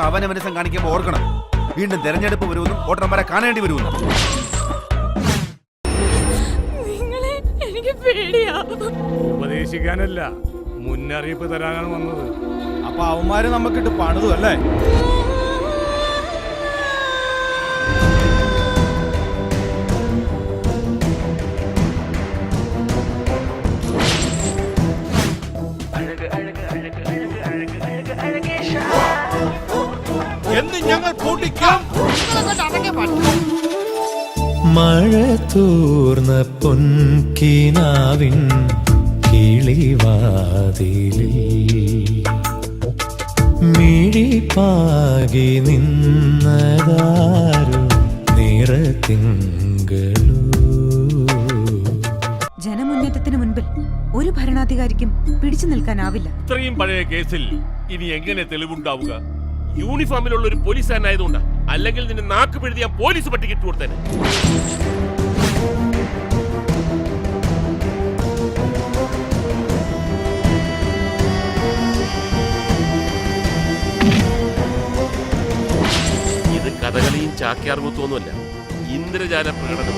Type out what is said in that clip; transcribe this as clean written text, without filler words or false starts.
ഓരോരുത്തരും അവനവനസം കാണിക്കുമ്പോൾ ഓർക്കണം, വീണ്ടും തെരഞ്ഞെടുപ്പ് വരുമെന്നും വോട്ടർമാരെ കാണേണ്ടി വരുമെന്നും. എനിക്ക് പേടിയാ. ഉപദേശിക്കാനല്ല, മുന്നറിയിപ്പ് തരാനാണ് വന്നത്. അപ്പൊ അവന്മാര് നമുക്കിട്ട് പണിതു അല്ലേ? എന്ന് ഞങ്ങൾ കൂട്ടിക്കാം. മഴ തൂർന്ന പൊൻകിനാവിൻ കിളിവാതിലിൽ മിഴിപ്പാകി നിന്നതാരു നിറതിങ്കളൂ. ജനമുന്നേറ്റത്തിന് മുൻപിൽ ഒരു ഭരണാധികാരിക്കും പിടിച്ചു നിൽക്കാനാവില്ല. ഇത്രയും പഴയ കേസിൽ ഇനി എങ്ങനെ തെളിവുണ്ടാവുക? യൂണിഫോമിലുള്ള ഒരു പോലീസുകാരനായതുകൊണ്ടാ, അല്ലെങ്കിൽ നിന്നെ നാക്ക് പിഴുതിയ പോലീസ് പട്ടിക്കിട്ട് കൊടുത്തേനെ. ഇത് കഥകളിയും ചാക്യാർകൂത്തൊന്നുമല്ല, ഇന്ദ്രജാല പ്രകടനം.